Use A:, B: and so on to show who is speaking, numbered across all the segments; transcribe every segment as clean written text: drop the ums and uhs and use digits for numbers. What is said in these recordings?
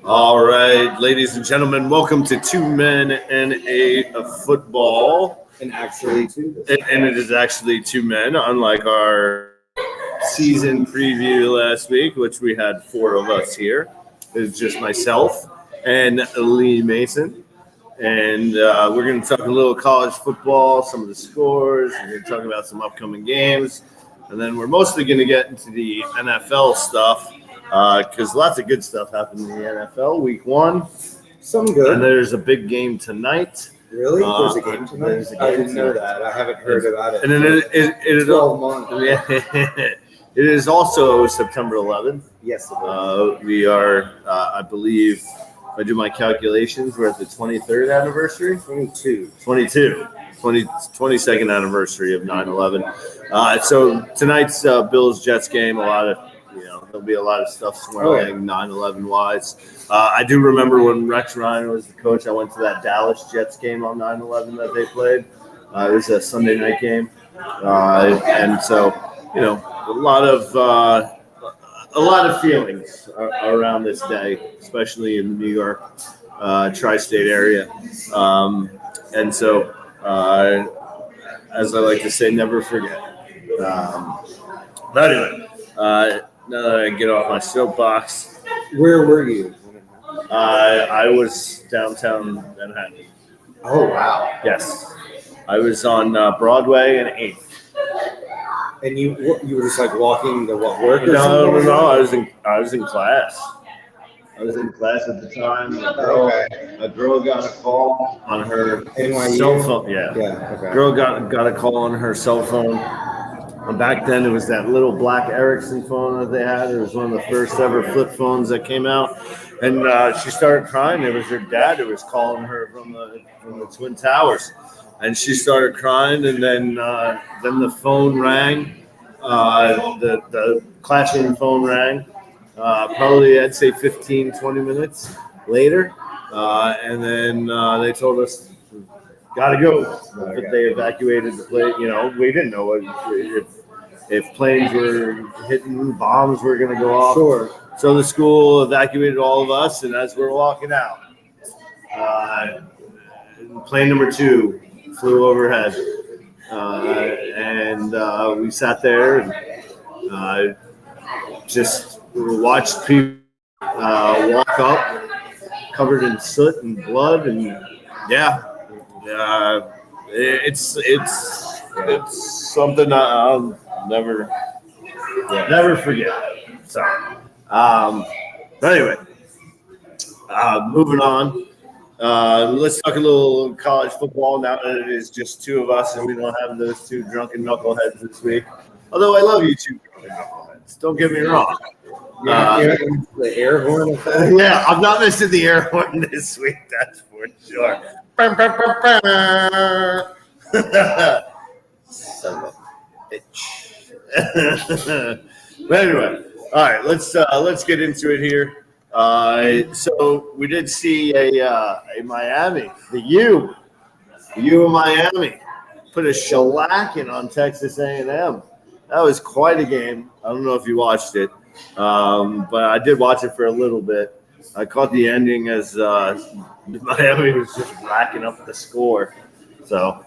A: All right, ladies and gentlemen, welcome to Two Men and a Football.
B: And actually,
A: and it is actually two men, unlike our season preview last week, which we had four of us here. It's just myself and Lee Mason. And we're going to talk a little college football, some of the scores. We're going to talk about some upcoming games. And then we're mostly going to get into the NFL stuff because lots of good stuff happened in the NFL. Week 1.
B: Some good.
A: And there's a big game tonight.
B: Really? There's a game tonight? I didn't know that. I haven't heard about it.
A: And then it is
B: 12 months.
A: It is also September 11th.
B: Yes, it is.
A: We are, I believe, if I do my calculations, we're at the 23rd anniversary? 22nd anniversary of 9/11. So tonight's Bills-Jets game, there'll be a lot of stuff swirling 9/11 wise. I do remember when Rex Ryan was the coach, I went to that Dallas Jets game on 9/11 that they played. It was a Sunday night game. And so, a lot of feelings around this day, especially in the New York tri-state area. And so, as I like to say, never forget. But anyway, now that I get off my soapbox.
B: Where were you?
A: I was downtown Manhattan.
B: Oh, wow.
A: Yes. I was on Broadway and 8th.
B: And you were just like walking to work?
A: No. I was in class. I was in class at the time. A girl got a call on her
B: NYU?
A: cell phone. Yeah.
B: Okay.
A: Girl got a call on her cell phone. And back then, it was that little black Ericsson phone that they had. It was one of the first ever flip phones that came out. And she started crying. It was her dad who was calling her from the Twin Towers. And she started crying, and then the phone rang. The classroom phone rang. Probably, I'd say 15, 20 minutes later. And then they told us, gotta go. But they evacuated the plane. We didn't know if planes were hitting, bombs were going to go off.
B: Sure.
A: So the school evacuated all of us, and as we're walking out, plane number 2 flew overhead. And we sat there and just watched people walk up covered in soot and blood, and it's something I'll never forget. So, but anyway, moving on. Let's talk a little college football now that it is just two of us and we don't have those two drunken knuckleheads this week. Although I love you two drunken knuckleheads. Don't get me wrong.
B: The air horn effect?
A: Yeah, I'm not missing the air horn this week, that's for sure. Son of a bitch. But anyway, all right, let's get into it here. So we did see a Miami, the U of Miami, put a shellacking on Texas A&M. That was quite a game. I don't know if you watched it, but I did watch it for a little bit. I caught the ending as Miami was just racking up the score. So,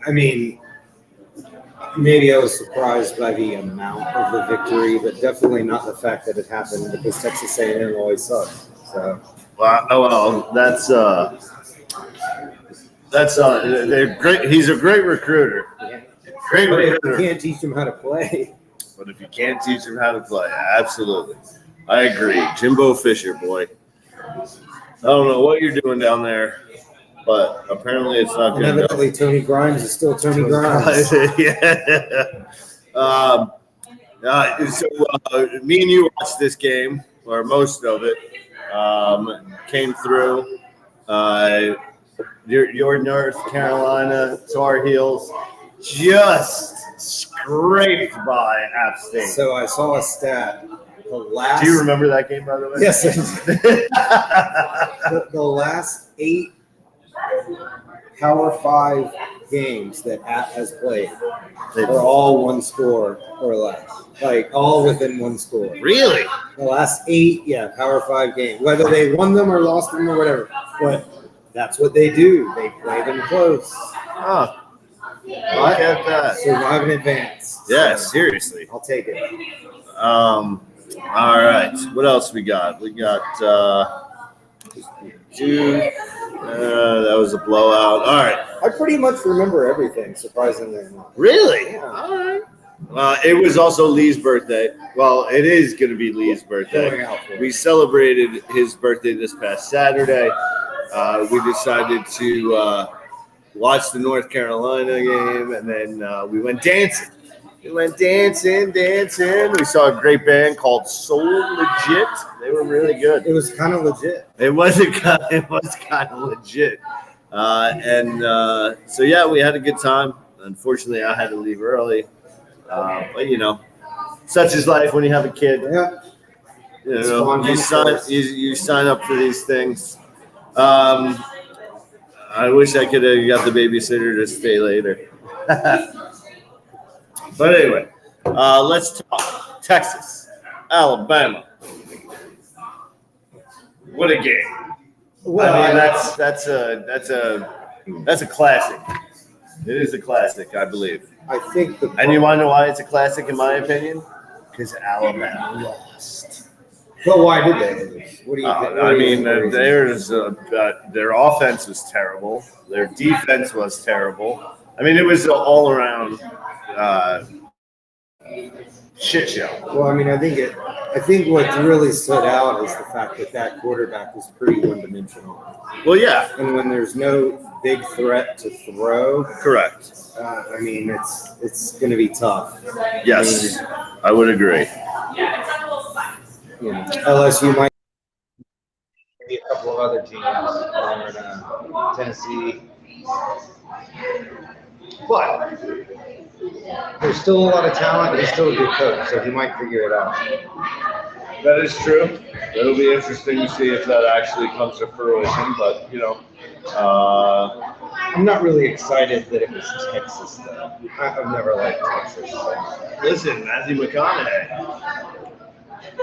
B: I mean, maybe I was surprised by the amount of the victory, but definitely not the fact that it happened because Texas A&M always sucks. So,
A: well, that's they're great. He's a great recruiter. Great recruiter.
B: You can't teach him how to play.
A: But if you can't teach him how to play, absolutely, I agree. Jimbo Fisher, boy. I don't know what you're doing down there, but apparently it's not good.
B: Evidently, Tony Grimes is still Tony Grimes.
A: Yeah. So me and you watched this game, or most of it. Came through. Your North Carolina Tar Heels just scraped by App State.
B: So I saw a stat.
A: Do you remember that game, by the way?
B: Yes. The last 8 Power 5 games that App has played are all one score or less. Like all within one score.
A: Really?
B: The last 8, Power 5 games. Whether they won them or lost them or whatever. But that's what they do. They play them close.
A: Oh, look at that.
B: Survive in advance.
A: Yeah,
B: So,
A: seriously.
B: I'll take it.
A: All right. What else we got? We got June. That was a blowout. All right.
B: I pretty much remember everything, surprisingly enough.
A: Really?
B: Yeah.
A: All right. It was also Lee's birthday. Well, it is going to be Lee's birthday.
B: Going out for it.
A: We celebrated his birthday this past Saturday. We decided to watch the North Carolina game, and then we went dancing. We went dancing. We saw a great band called Soul Legit. They were really good.
B: It was kind of legit.
A: It was kind of legit. So yeah, we had a good time. Unfortunately, I had to leave early. But you know, such is life when you have a kid.
B: Yeah.
A: You
B: It's
A: know,
B: fun.
A: you sign up for these things. I wish I could have got the babysitter to stay later. But anyway, let's talk Texas, Alabama. What a game!
B: Well,
A: I mean, that's a classic. It is a classic, I believe.
B: I think the
A: And you want to know why it's a classic, in my opinion? Because Alabama lost.
B: But why did they lose? What do you think?
A: I mean, their offense was terrible. Their defense was terrible. I mean, it was an all-around shit show.
B: Well, I mean, I think what really stood out is the fact that quarterback was pretty one-dimensional.
A: Well, yeah,
B: And when there's no big threat to throw,
A: correct.
B: I mean, it's going to be tough.
A: Yes, I would agree.
B: You know, LSU might be a couple of other teams, Tennessee, but there's still a lot of talent. He's still a good coach, so he might figure it out.
A: That is true. It'll be interesting to see if that actually comes to fruition. But you know,
B: I'm not really excited that it was Texas, though. I've never liked Texas.
A: listen, Matthew McConaughey.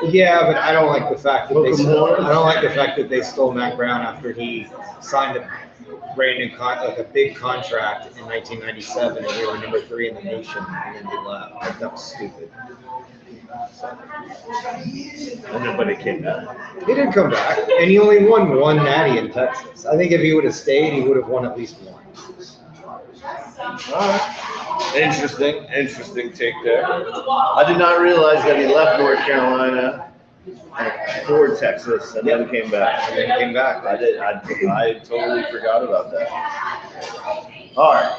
B: Yeah, but I don't like the fact that
A: Hook 'em horns?
B: I don't like the fact that they stole Mac Brown after he signed a brand new a big contract in 1997, and we were number 3 in the nation, and then he left. Like, that was stupid.
A: And nobody came back.
B: He did come back, and he only won one natty in Texas. I think if he would have stayed, he would have won at least one.
A: All right. Interesting take there. I did not realize that he left North Carolina for Texas and then came back.
B: And then he came back.
A: I totally forgot about that. All right.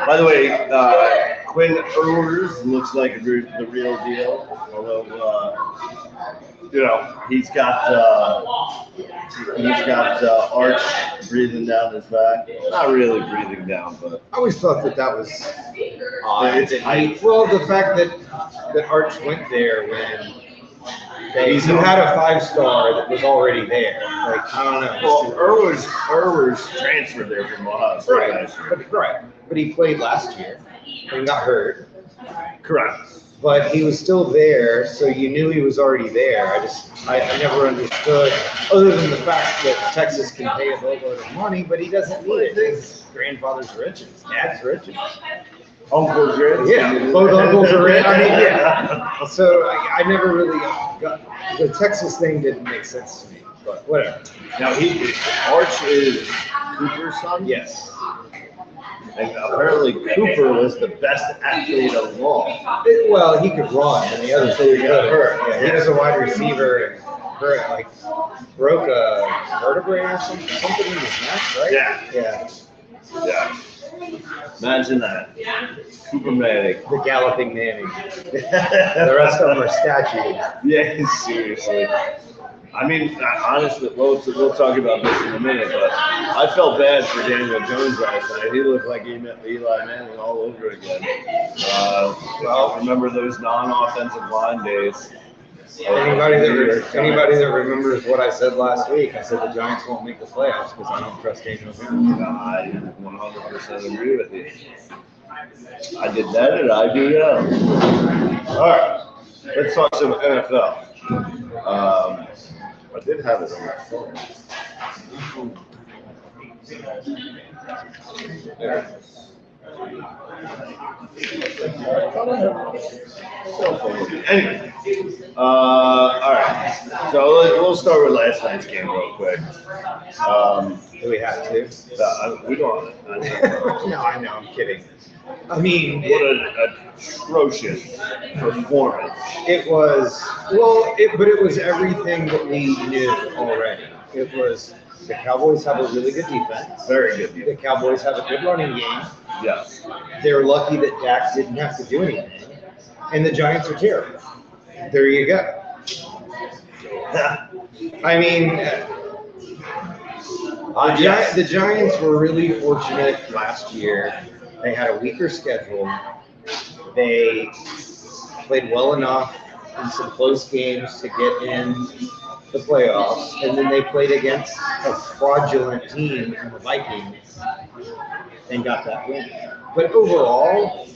A: By the way, Quinn Ewers looks like the real deal. Although, you know, he's got Arch breathing down his back. Not really breathing down, but
B: I always thought that was odd.
A: It's tight.
B: Well, the fact that Arch went there when
A: He's
B: you
A: on-
B: had a 5-star that was already there. Like, I don't know.
A: well, Ewers transferred there from Ohio State
B: Right,
A: last year.
B: but he played last year and got hurt.
A: Correct.
B: But he was still there, so you knew he was already there. I never understood, other than the fact that Texas can pay a boatload of money, but he doesn't need it. His grandfather's rich, his dad's rich.
A: Uncle's rich.
B: Yeah, both uncles are rich. I mean, yeah. So I never really got the Texas thing didn't make sense to me, but whatever.
A: Now Arch is Cooper's son.
B: Yes.
A: And apparently Cooper was the best athlete of them all.
B: Well, he could run, and the other two got hurt. Yeah, he was a wide receiver, hurt, like broke a vertebrae or something in his neck, right?
A: Yeah.
B: Yeah.
A: Imagine that. Cooper Manning.
B: The galloping Manning. The rest of them are statues.
A: Yeah, seriously. I mean, honestly, we'll talk about this in a minute, but I felt bad for Daniel Jones last night. He looked like he met Eli Manning all over again. Well, remember those non-offensive line days?
B: Anybody that remembers what I said last week, I said the Giants won't make the playoffs because I don't trust Daniel Jones.
A: I 100% agree with you. I did that and I do now. All right, let's talk some NFL. I did have it on my phone. There it is. Anyway, all right. So we'll start with last night's game real quick.
B: Do we have to?
A: We don't.
B: No, I know. I'm kidding. I mean,
A: What an atrocious performance.
B: it was but it was everything that we knew already. It was the Cowboys have a really good defense.
A: Very good.
B: The Cowboys have a good running game.
A: Yes.
B: They're lucky that Dak didn't have to do anything, and the Giants are terrible. There you go. I mean, the Giants were really fortunate last year. They had a weaker schedule. They played well enough in some close games to get in the playoffs, and then they played against a fraudulent team in the Vikings and got that win. But overall,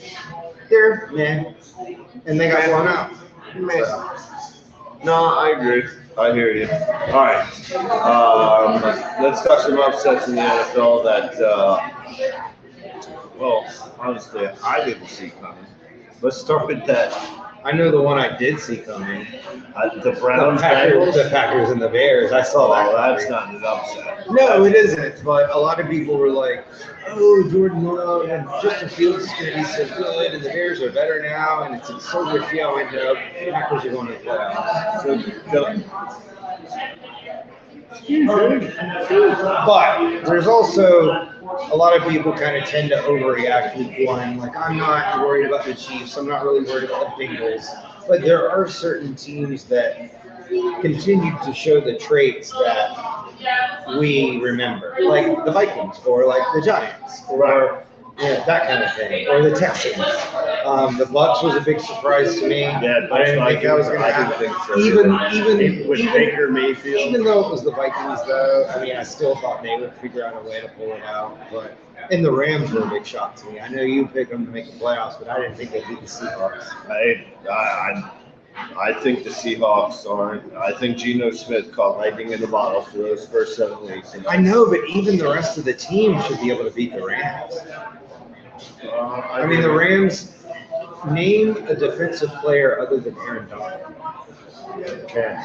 B: they're meh, and they got blown out.
A: No, I agree. I hear you. All right. Let's talk some upsets in the NFL that, well, honestly, I didn't see coming. Let's start with that.
B: I know the one I did see coming.
A: The Browns,
B: The Packers and the Bears. I saw that.
A: Oh, that's not an upset.
B: No, it isn't. But a lot of people were like, "Oh, Jordan Love and Justin Fields is going to be so good, and the Bears are better now, and it's so good to see how it ended up. The Packers are going to the playoffs." But there's also a lot of people kind of tend to overreact week one. Like, I'm not worried about the Chiefs. I'm not really worried about the Bengals. But there are certain teams that continue to show the traits that we remember, like the Vikings or like the Giants or that kind of thing, or the Texans. The Bucks was a big surprise to me.
A: Yeah,
B: I didn't think that was going to happen.
A: So.
B: Even
A: with Baker Mayfield.
B: Even though it was the Vikings, though, I mean, I still thought they would figure out a way to pull it out. But and the Rams were a big shock to me. I know you picked them to make the playoffs, but I didn't think they'd beat the Seahawks.
A: I think the Seahawks aren't. I think Geno Smith caught lightning in the bottle for those first 7 weeks.
B: I know, but even the rest of the team should be able to beat the Rams. I mean, the Rams. Name a defensive player other than Aaron Donald.
A: Okay.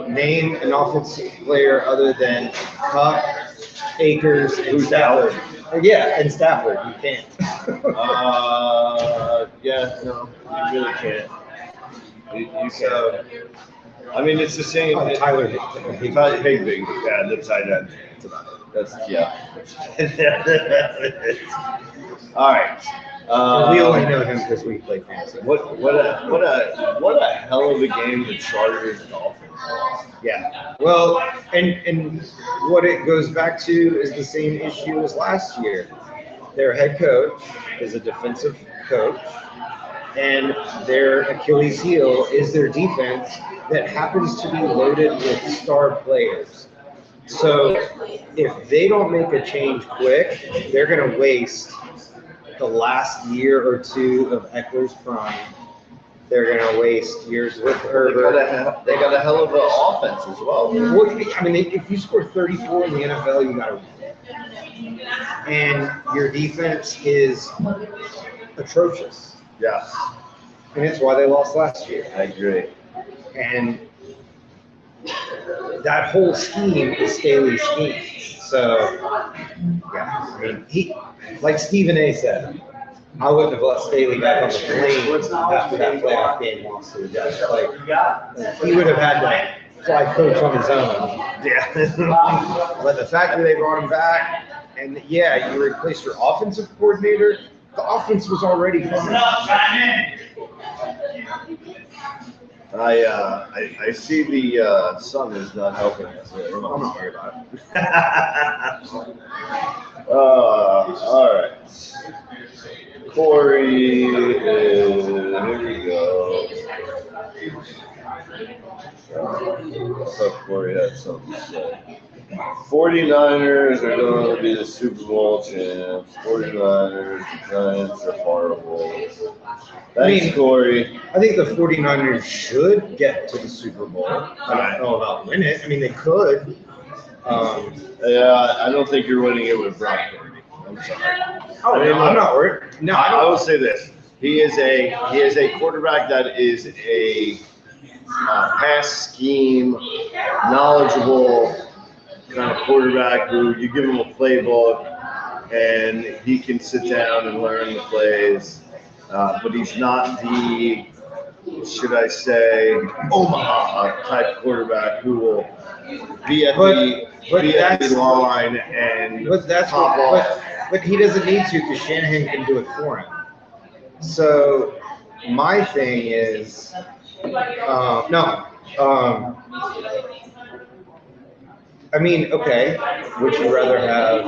B: Name an offensive player other than Kupp, Akers, and Stafford. Yeah, and Stafford. You can't.
A: Yeah, no, you really can't. You can't. I mean, it's the same.
B: Tyler
A: Higbee. Yeah, the tight end. That's All right.
B: We only know him because we play fantasy.
A: What a hell of a game the Chargers Dolphins.
B: Yeah. Well, and what it goes back to is the same issue as last year. Their head coach is a defensive coach, and their Achilles heel is their defense that happens to be loaded with star players. So if they don't make a change quick, they're going to waste the last year or two of Eckler's prime. They're going to waste years with Herbert.
A: They got a hell of an offense as well.
B: I mean, if you score 34 in the NFL, you got to win. And your defense is atrocious.
A: Yeah.
B: And it's why they lost last year.
A: I agree.
B: And that whole scheme is Staley's scheme. So, yeah, I mean, he, like Stephen A. said, I wouldn't have let Staley back on the plane after that playoff game loss to the Jets. Like, he would have had to fly coach on his own.
A: Yeah.
B: But the fact that they brought him back, and yeah, you replaced your offensive coordinator, the offense was already fine.
A: I see the sun is not helping us. I'm not worried about it. All right. Corey, here we go. So Corey had something to say. 49ers are going to be the Super Bowl champs. 49ers, the Giants are horrible. Thanks, Corey.
B: I think the 49ers should get to the Super Bowl. I don't know about win it. I mean, they could.
A: Yeah, I don't think you're winning it with Brock Purdy. I'm sorry.
B: Oh, no, I'm not worried. No,
A: I will say this: he is a quarterback that is a pass scheme, knowledgeable kind of quarterback who you give him a playbook and he can sit down and learn the plays. But he's not the, should I say, Omaha type quarterback who will be at the line and pop off.
B: But he doesn't need to because Shanahan can do it for him. So my thing is, I mean, okay, would you rather have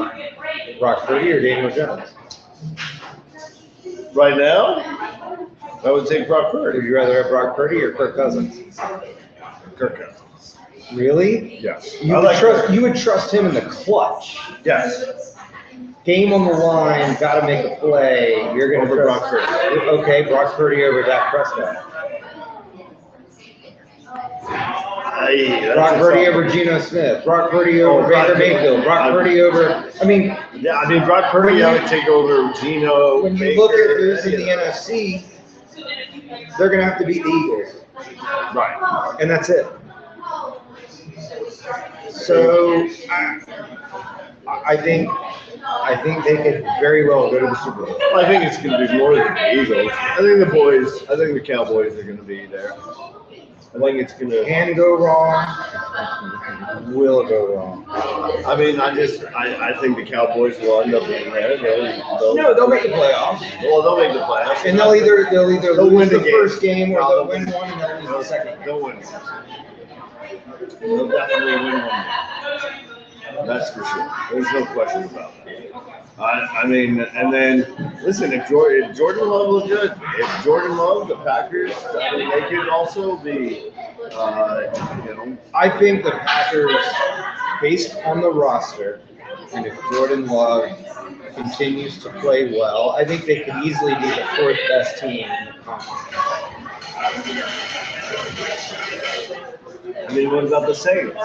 B: Brock Purdy or Daniel Jones?
A: Right now, I would take Brock Purdy.
B: Would you rather have Brock Purdy or Kirk Cousins?
A: Kirk Cousins.
B: Really?
A: Yes.
B: You would trust him in the clutch.
A: Yes.
B: Game on the line, got to make a play. You're going to
A: Over Brock Purdy.
B: Okay, Brock Purdy over Dak Prescott. Brock Purdy over Geno Smith. Brock Purdy over Baker Mayfield. Brock Purdy over. I mean,
A: Brock Purdy, I would take over Geno.
B: When you look at this in the NFC, they're going to have to beat the Eagles.
A: Right.
B: And that's it. So I think they could very well go to the Super Bowl.
A: I think it's going to be more than the Eagles. I think the Cowboys are going to be there. I think it's going to.
B: Can go wrong. Will go wrong.
A: I mean, I think the Cowboys will end up being there.
B: They'll make the playoffs.
A: Well, they'll make the playoffs.
B: And they'll either
A: They'll
B: lose
A: win
B: the
A: the
B: first game or they'll win one and they'll lose the second.
A: They'll win. They'll definitely win one. That's for sure. There's no question about that. I mean, and then listen, if Jordan Love looked good, if Jordan Love, the Packers, I mean, they could also be,
B: I think the Packers, based on the roster, and if Jordan Love continues to play well, I think they could easily be the fourth best team in the conference.
A: I mean, what about the Saints?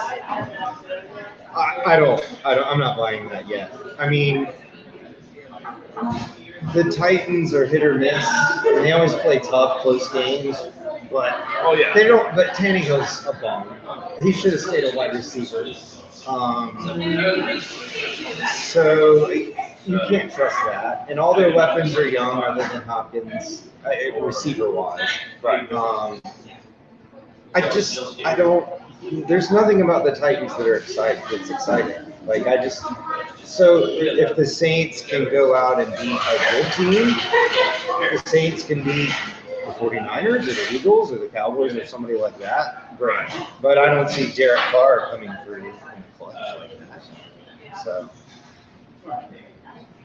B: I'm not buying that yet. I mean, the Titans are hit or miss. And they always play tough, close games, but they don't. But Tannehill's a bum. He should have stayed a wide receiver. So you can't trust that. And all their weapons are young, other than Hopkins, receiver-wise.
A: Right.
B: I don't. There's nothing about the Titans that's exciting. Like so if the Saints can go out and beat a good team, the Saints can beat the 49ers or the Eagles or the Cowboys or somebody like that. Great. But I don't see Derek Carr coming through in the clutch like that. So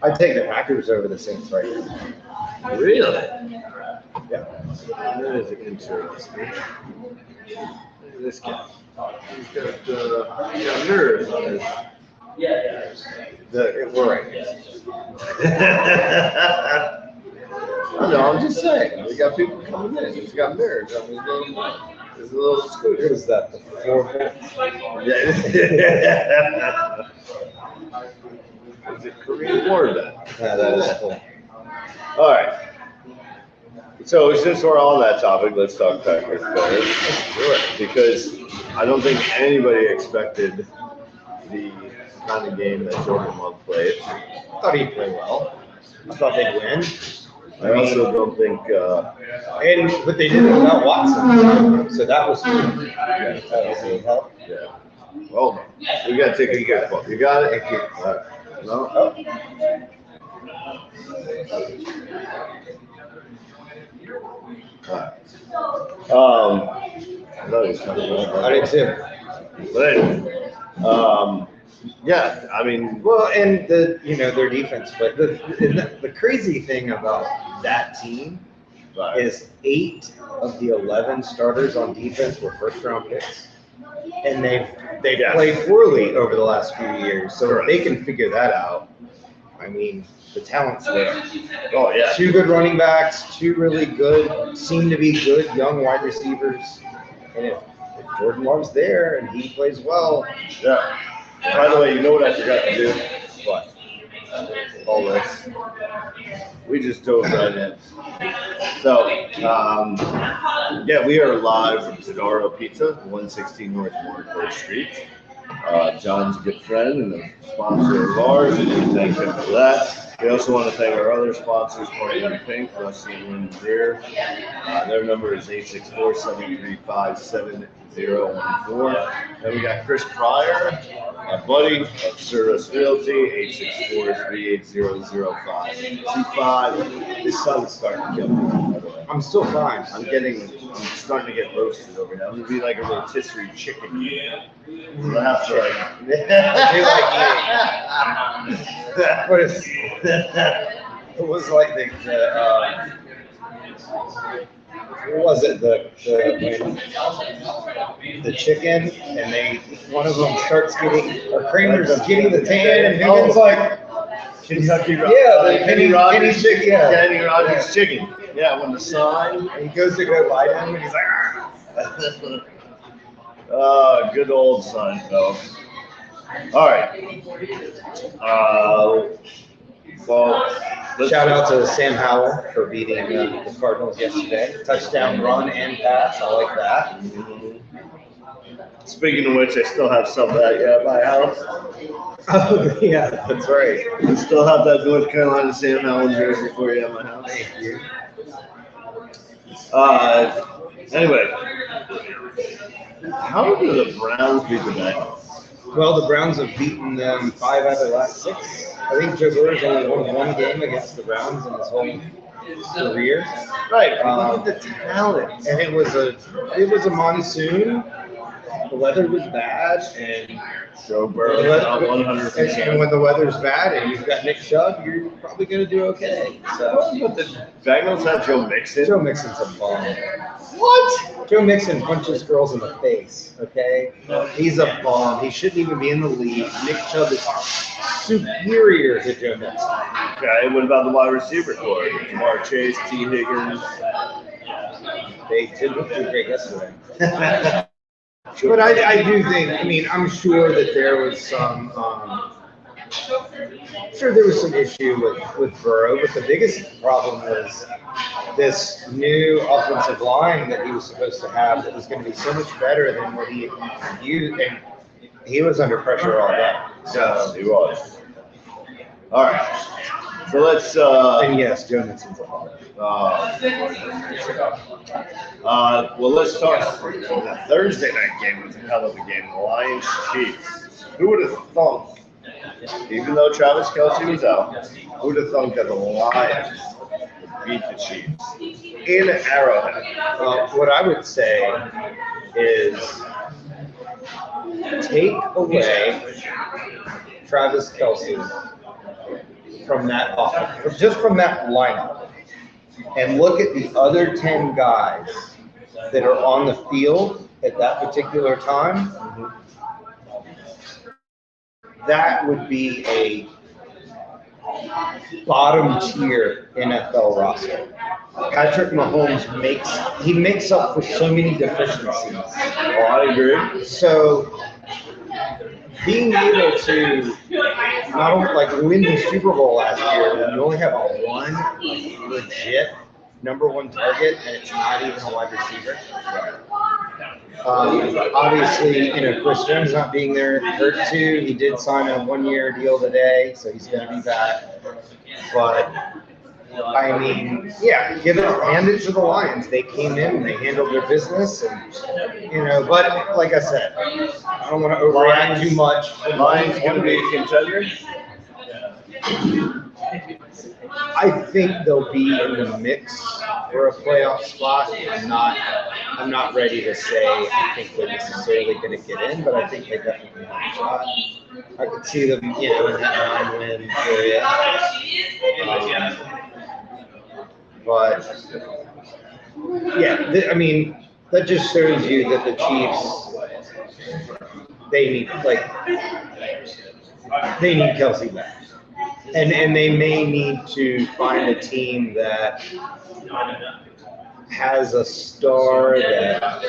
B: I'd take the Packers over the Saints right now.
A: Really?
B: Yeah.
A: That is interesting. Look at this guy. He's got nerves on his.
B: We're right here.
A: I know, I'm just saying. We got people coming in. He's got nerves on his little scooter.
B: What is that? The 4-4?
A: Yeah. Is it Korean War then?
B: Yeah, that is cool.
A: All right. So since we're on that topic, let's talk Packers players. Because I don't think anybody expected the kind of game that Jordan Love played.
B: I thought he'd play well. I thought they'd win.
A: I also don't think.
B: But they didn't without Watson, so that was good. Yeah, that was a help.
A: Yeah. Well, we got to take a quick call. You got it?
B: Thank you.
A: All right. No? All right. I thought he was coming over.
B: I did too.
A: But anyway, yeah, I mean,
B: Well, and their defense, but the crazy thing about that team
A: Right.
B: is 8 of the 11 starters on defense were first-round picks, and they've
A: Yeah.
B: played poorly over the last few years. So
A: Correct.
B: if they can figure that out, I mean, the talent's there.
A: Oh yeah.
B: 2 good running backs, 2 really good, seem to be good young wide receivers, and if Jordan Love's there and he plays well,
A: Yeah. By the way, you know what I forgot to do?
B: what?
A: All this. We just dove right in. So, yeah, we are live from Tadaro Pizza, 116 North Warwick Street. John's a good friend and a sponsor of ours, and we thank him for that. We also want to thank our other sponsors, Party in Pink, Rusty and Women's Beer. Their number is 864-735-7014. Then we got Chris Pryor, my buddy of Service Realty, 864-380-0525. This sun's starting to get me, by the way.
B: I'm still fine.
A: I'm starting to get roasted over here. I'm gonna be like a rotisserie chicken. I have to like.
B: But it was like what was it? The chicken, and one of them starts getting, or Kramer's getting the tan, and Higgins like,
A: Kentucky Rock.
B: Yeah, the Kenny Rogers chicken. Yeah.
A: Kenny Rogers chicken. Yeah, when the sign.
B: and he goes to go lie down, and he's like,
A: Good old Seinfeld. All right. Well,
B: shout out to Sam Howell for beating the Cardinals yesterday. Touchdown run and pass. I like that.
A: Speaking of which, I still have some of that at my house.
B: Oh, yeah, that's right.
A: I still have that North Carolina Sam Howell jersey for you at my house.
B: Thank you.
A: Anyway, how do the Browns beat the Bengals?
B: Well, the Browns have beaten them 5 out of the last 6. I think Joe Burrow's only won 1 game against the Browns in his whole career.
A: Right. Look at the talent.
B: And it was a monsoon. The weather was bad, and
A: Joe Burrow is not 100%.
B: And when the weather's bad and you've got Nick Chubb, you're probably going to do okay. So
A: But the Bengals have Joe Mixon.
B: Joe Mixon's a bum.
A: What?
B: Joe Mixon punches girls in the face, okay? He's a bum. He shouldn't even be in the league. Nick Chubb is superior to Joe Mixon.
A: Okay, what about the wide receiver core? Jamar Chase, T. Higgins.
B: They did look pretty great yesterday. But I do think, I mean, I'm sure that there was some, issue with Burrow, but the biggest problem was this new offensive line that he was supposed to have that was going to be so much better than what he used, and he was under pressure all day. So
A: He was. All right. So let's.
B: and yes, Joe Mixon's a bum.
A: Well, let's talk. The Thursday night game was a hell of a game. The Lions Chiefs. Who would have thunk, even though Travis Kelce was out, who would have thunk that the Lions would beat the Chiefs in Arrowhead?
B: Well, what I would say is take away Travis Kelce from that offense, just from that lineup, and look at the other 10 guys that are on the field at that particular time. That would be a bottom tier NFL roster. Patrick Mahomes makes up for so many deficiencies.
A: Oh, I agree.
B: So being able to not only win the Super Bowl last year when you only have one legit number 1 target and it's not even a wide receiver. Obviously, Chris Jones not being there hurt too. He did sign a 1-year deal today, so he's going to be back. But I mean, yeah, hand it to the Lions. They came in and they handled their business, and But like I said, I don't want to overreact too much.
A: Lions going to be a contender.
B: I think they'll be in the mix for a playoff spot. I'm not ready to say I think they're necessarily going to get in, but I think they definitely have a shot. I could see them, in that 9-win period. But I mean, that just shows you that the Chiefs, they need Kelsey back. And they may need to find a team that has a star that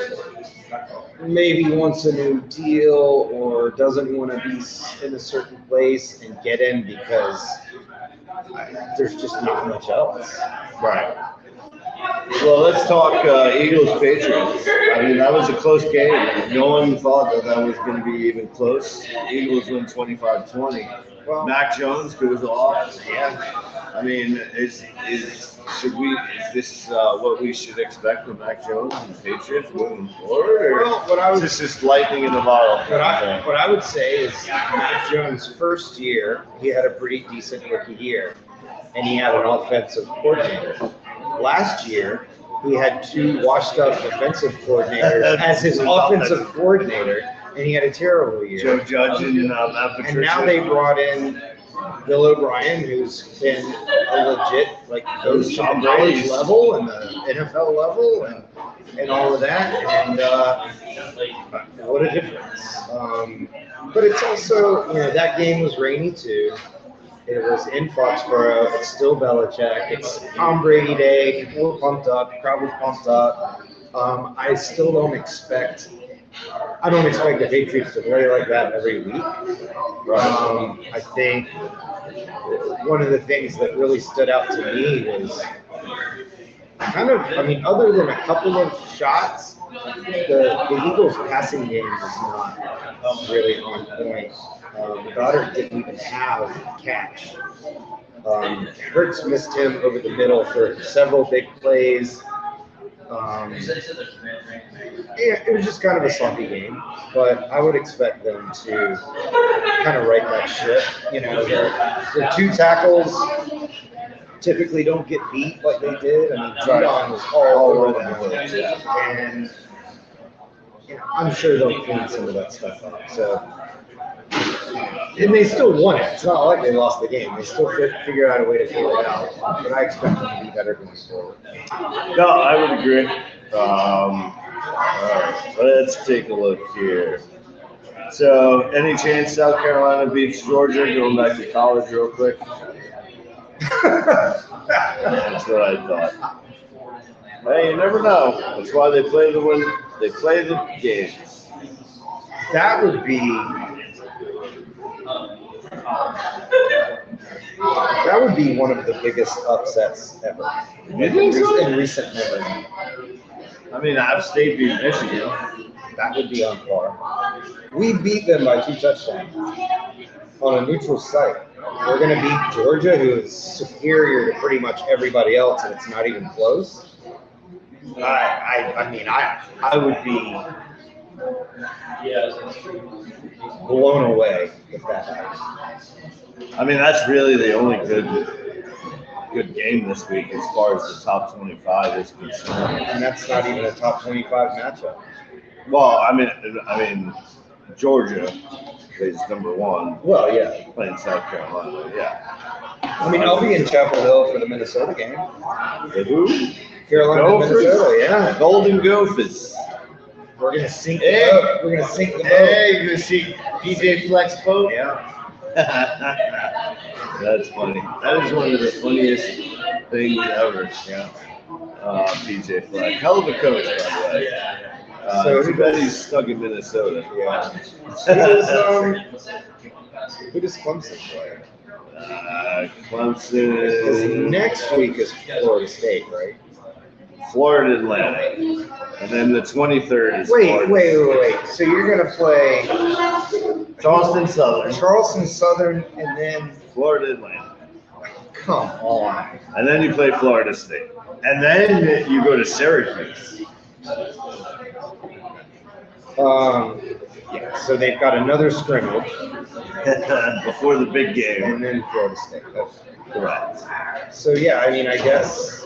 B: maybe wants a new deal or doesn't want to be in a certain place and get in because there's just not much else.
A: Right. Well, let's talk Eagles Patriots. I mean, that was a close game. No one thought that was going to be even close. Eagles win 25-20.
B: Well,
A: Mac Jones goes off.
B: yeah.
A: I mean, is this what we should expect from Mac Jones and the Patriots moving forward, or
B: Well,
A: is this just lightning in the bottle?
B: what I would say is Mac Jones' first year, he had a pretty decent rookie year, and he had an offensive coordinator. Last year, he had two washed-up defensive coordinators as his offensive coordinator, and he had a terrible year.
A: Joe Judge and Matt Patricia.
B: And now they brought in Bill O'Brien, who's been a legit, like, coach
A: Tom
B: at college
A: Brady's.
B: level and the NFL level and all of that. And what a difference. But it's also, that game was rainy too. It was in Foxborough. It's still Belichick. It's Tom Brady Day. People were pumped up. Crowd was pumped up. I still don't expect the Patriots to play like that every week. I think one of the things that really stood out to me was other than a couple of shots, the Eagles' passing game was not really on point. Goddard didn't even have a catch. Hurts missed him over the middle for several big plays. It was just kind of a sloppy game, but I would expect them to kind of right that ship. The two tackles typically don't get beat like they did. I mean, Judon was all over them, and I'm sure they'll clean some of that stuff up. So, and they still won it. It's not like they lost the game. They still figure out a way to figure it out. But I expect them to be better going forward.
A: No, I would agree. All right, let's take a look here. So, any chance South Carolina beats Georgia? Going back to college real quick. That's what I thought. Hey, you never know. That's why they play the win. They play the games.
B: That would be one of the biggest upsets ever in recent memory.
A: I mean, App State beat Michigan.
B: That would be on par. We beat them by 2 touchdowns on a neutral site. We're going to beat Georgia, who is superior to pretty much everybody else, and it's not even close. I would be blown away if that happens.
A: I mean, that's really the only good game this week as far as the top 25 is concerned.
B: And that's not even a top 25 matchup.
A: Well, I mean, Georgia is number 1.
B: Well, yeah.
A: Playing South Carolina, yeah.
B: I mean, I'll be in Chapel Hill for the Minnesota game.
A: The who?
B: Carolina,
A: Gophers?
B: Minnesota, yeah.
A: Golden Gophers.
B: We're gonna sink the boat. We're gonna sink the boat.
A: Hey, you're gonna see PJ Flex boat?
B: Yeah.
A: That's funny. That is one of the funniest things ever. Yeah. PJ Fleck. Hell of a coach, by the way.
B: So
A: too bad he's stuck in Minnesota.
B: Yeah. Who does Clemson play?
A: Clemson.
B: Because next week is Florida State, right?
A: Florida Atlantic. And then the 23rd is Florida.
B: Wait. So you're going to play
A: Charleston Southern.
B: Charleston Southern and then
A: Florida Atlantic.
B: come on.
A: And then you play Florida State. And then you go to Syracuse.
B: Yeah, so they've got another scrimmage
A: Before the big game.
B: and then Florida State. Okay.
A: Correct.
B: So yeah, I mean, I guess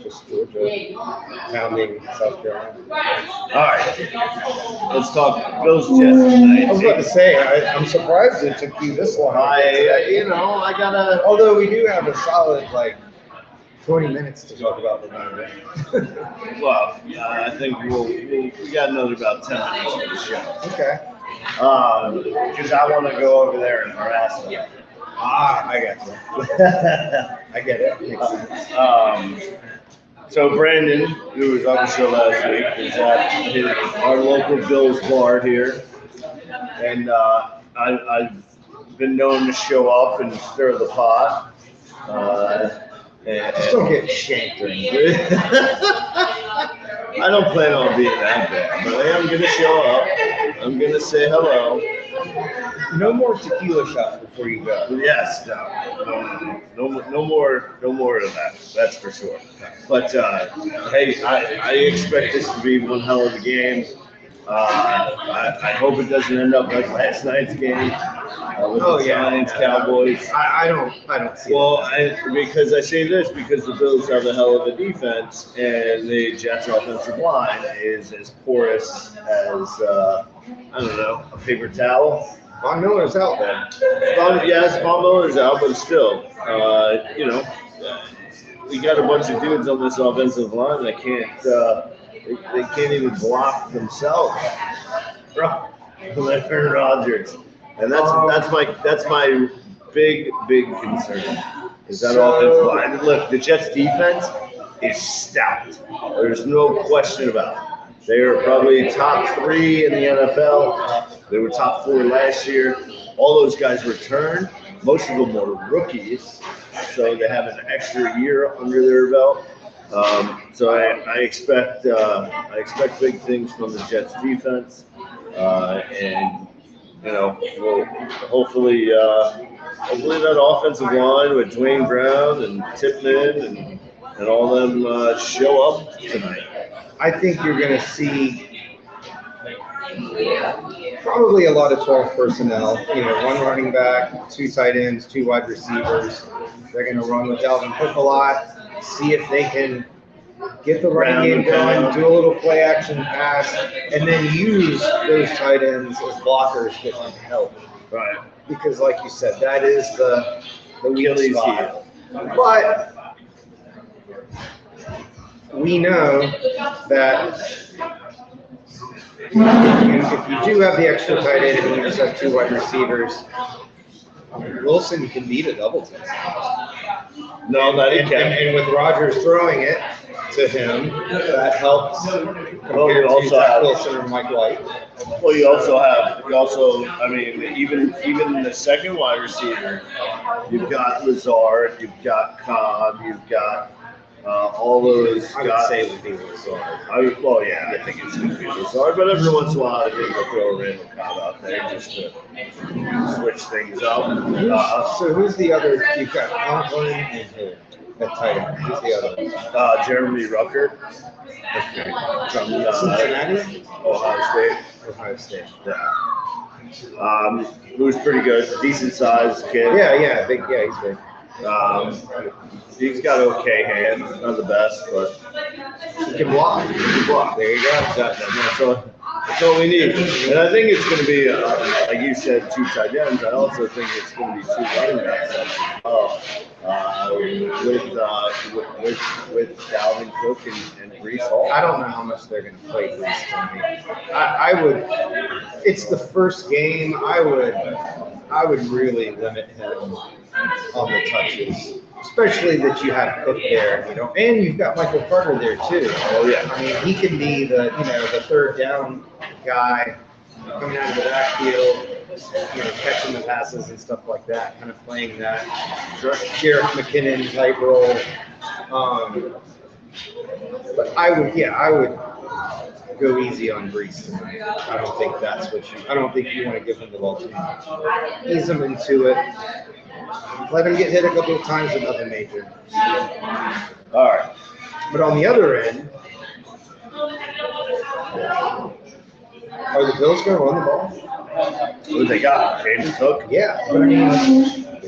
B: just Georgia pounding South Carolina.
A: All right. Let's talk Bills Jets tonight.
B: I was about to say, I'm surprised it took you this long.
A: I gotta.
B: Although we do have a solid 20 minutes to talk about the James.
A: Well, I think we got another about 10 minutes for the show.
B: Okay.
A: Because I want to go over there and harass them.
B: I got you. I get it. Makes sense.
A: So Brandon, who was on the show last week, is at our local Bill's bar here, and I've been known to show up and stir the pot.
B: Just don't get shanked or anything.
A: I don't plan on being that bad, but I am gonna show up. I'm gonna say hello.
B: No more tequila shots before you go.
A: Yes, no more of that. That's for sure. But hey, I expect this to be one hell of a game. I hope it doesn't end up like last night's game with the Giants Cowboys.
B: I don't see.
A: Well, because I say this because the Bills have a hell of a defense and the Jets' offensive line is as porous as I don't know, a paper towel.
B: Von Miller's out there.
A: Yes, Von Miller's out, but still, you know, we got a bunch of dudes on this offensive line that can't. They can't even block themselves. Aaron Rodgers, and that's my big concern. Is that offensive line? Look, the Jets defense is stout. There's no question about it. They are probably top 3 in the NFL. They were top 4 last year. All those guys returned. Most of them were rookies, so they have an extra year under their belt. So I expect big things from the Jets defense, and you know, we'll hopefully that offensive line with Dwayne Brown and Tippmann and all them show up tonight.
B: I think you're going to see probably a lot of 12 personnel. You know, 1 running back, 2 tight ends, 2 wide receivers. They're going to run with Dalvin Cook a lot. See if they can get the running game going, do a little play action pass, and then use those tight ends as blockers that can help.
A: Right.
B: Because, like you said, that is the weak spot. But we know that if you do have the extra tight end and you just have 2 wide receivers, Wilson can beat a double team.
A: No, that he can.
B: And with Rodgers throwing it to him, that helps compared
A: also
B: to Zach
A: have
B: Wilson or Mike White.
A: Well, you also, I mean, even the second wide receiver, you've got Lazard, you've got Cobb, you've got all those guys.
B: I would say it would be Lazard.
A: I think it's going to be Lazard, but every once in a while I think they'll throw a random Cobb out there just to switch things up.
B: So who's the other? You've got Conklin and who? At tight end. Who's the other?
A: Jeremy Ruckert.
B: Okay.
A: From
B: Cincinnati?
A: Ohio State. Yeah. Who's pretty good, decent sized kid.
B: Yeah, big. Yeah, he's big.
A: He's got okay hands, not the best, but
B: he can block. There you go.
A: That's all we need. And I think it's going to be, like you said, 2 tight ends. I also think it's going to be 2 running backs as well. With Dalvin Cook and Breece Hall.
B: I don't know how much they're going to play Breece tonight. I would. It's the first game. I would really limit him on the touches, especially that you have Cook there, you know, and you've got Michael Carter there too.
A: Oh yeah.
B: I mean, he can be the third down guy coming out of the backfield, catching the passes and stuff like that, kind of playing that Jerick McKinnon type role. But I would go easy on Breece tonight. I don't think you want to give him the ball too much. Ease him into it. Let him get hit a couple of times, but nothing major.
A: All right.
B: But on the other end, are the Bills going to run the ball?
A: Who they got? James Cook?
B: Yeah. But I mean,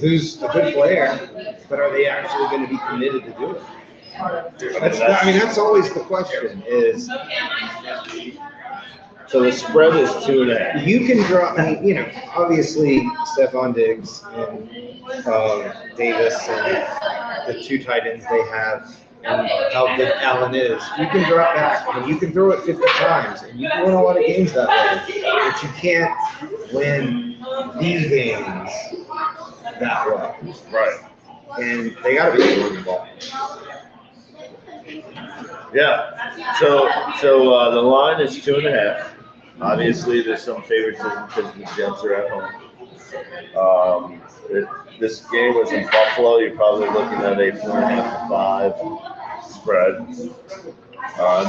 B: who's a good player, but are they actually going to be committed to do it? That's always the question is.
A: So the spread is 2.5.
B: You can draw, obviously Stephon Diggs and Davis and the two tight ends they have and how good Allen is. You can drop back and you can throw it 50 times and you can win a lot of games that way. But you can't win these games that way.
A: Right.
B: And they got to be able to the ball.
A: Yeah. So the line is 2.5. Obviously, there's some favoritism because the Jets are at home. This game was in Buffalo. You're probably looking at a 4.5 to 5 spread.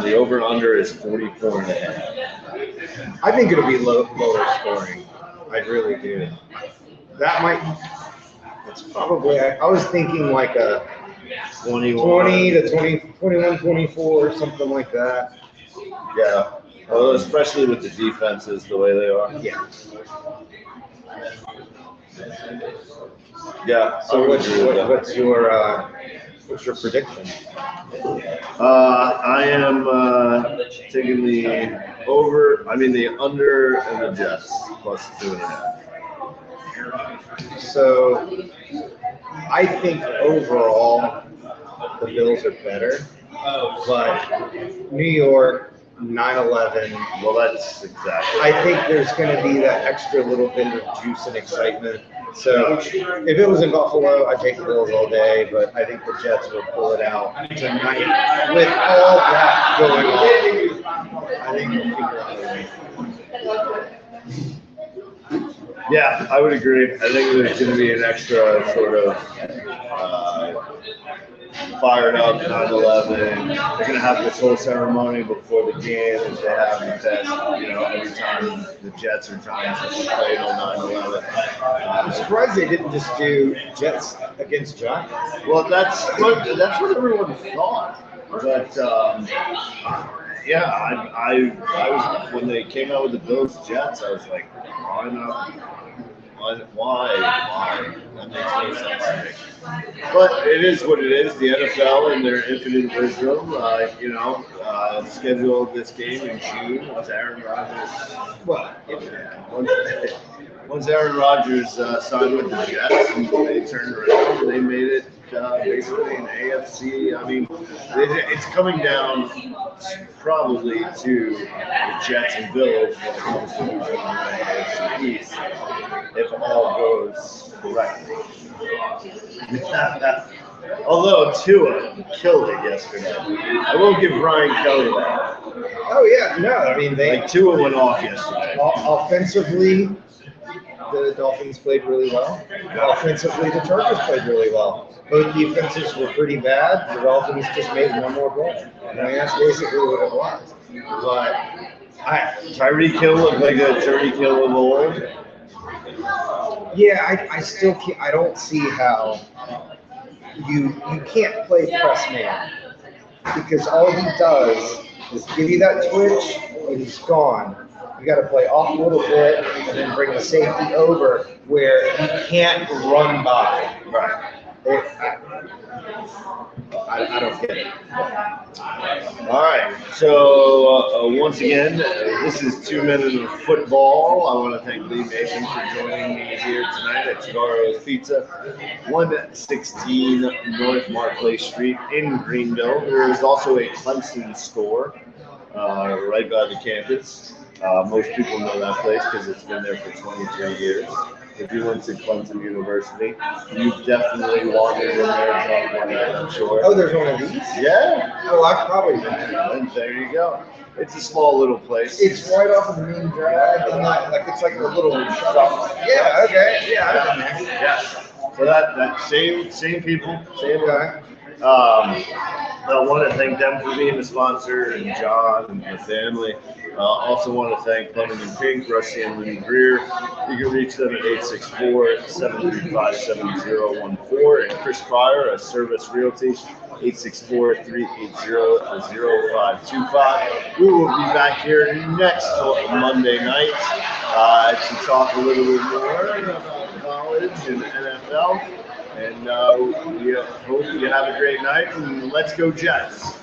A: The over/under is 44.5.
B: I think it'll be lower scoring. I really do. That might. It's probably. I was thinking like a 20 to 21, 24, something like that.
A: Yeah. Well, especially with the defenses the way they are.
B: Yeah.
A: Yeah.
B: So what's your prediction?
A: I am taking the over. I mean the under and the Jets plus 2.5.
B: So I think overall the Bills are better, but New York 9/11.
A: Well, that's exactly.
B: I think there's going to be that extra little bit of juice and excitement. So if it was in Buffalo, I'd take the Bills all day, but I think the Jets will pull it out tonight with all that going on. I think they'll figure out a way.
A: Yeah, I would agree. I think there's going to be an extra sort of fired up 9/11. They're going to have this whole ceremony before the game as they have in the past, every time the Jets or Giants have played on 9/11.
B: I'm surprised they didn't just do Jets against Giants.
A: Well, that's what everyone thought. But yeah, I was when they came out with the Bills Jets, I was like, why not? Why? That makes no sense to me. But it is what it is. The NFL, in their infinite wisdom, scheduled this game in June once Aaron Rodgers.
B: Well,
A: Once Aaron Rodgers signed with the Jets, and they turned around and they made it basically an AFC. I mean, it's coming down probably to the Jets and Bills when it comes to the AFC East, if all goes correctly. Although Tua killed it yesterday. I will give Brian Kelly that.
B: oh yeah, no, I mean
A: Tua went off yesterday.
B: Offensively, the Dolphins played really well. Offensively, the Chargers played really well. Both defenses were pretty bad. The Dolphins just made one more play. I mean, that's basically what it was. But
A: Tyreek Hill looked like a Tyreek Hill of old.
B: yeah, I still can't. I don't see how you can't play press man because all he does is give you that twitch and he's gone. You got to play off a little bit and then bring the safety over where he can't run by.
A: Right.
B: I don't get it.
A: All right. So once again, this is 2 Minutes of Football. I want to thank Lee Mason for joining me here tonight at Cigarro's Pizza, 116 North Markley Street in Greenville. There is also a Clemson store right by the campus. Most people know that place because it's been there for 23 years. If you went to Clemson University, you definitely wandered in there one night, I'm sure.
B: Oh, there's one of these?
A: Yeah.
B: Oh, I've probably been there.
A: And there you go. It's a small little place.
B: It's right off of the main drag, and it's like a little shop. Yeah, okay. Yeah, I've been there.
A: Yes. So that same people, same
B: Okay.
A: I want to thank them for being a sponsor, and John and the family. Also want to thank Plumbing and Pink, Rusty and Lenny Greer. You can reach them at 864-735-7014. And Chris Pryor, a Service Realty, 864-380-0525. We will be back here next Monday night to talk a little bit more about college and NFL. And we hope you have a great night, and let's go Jets.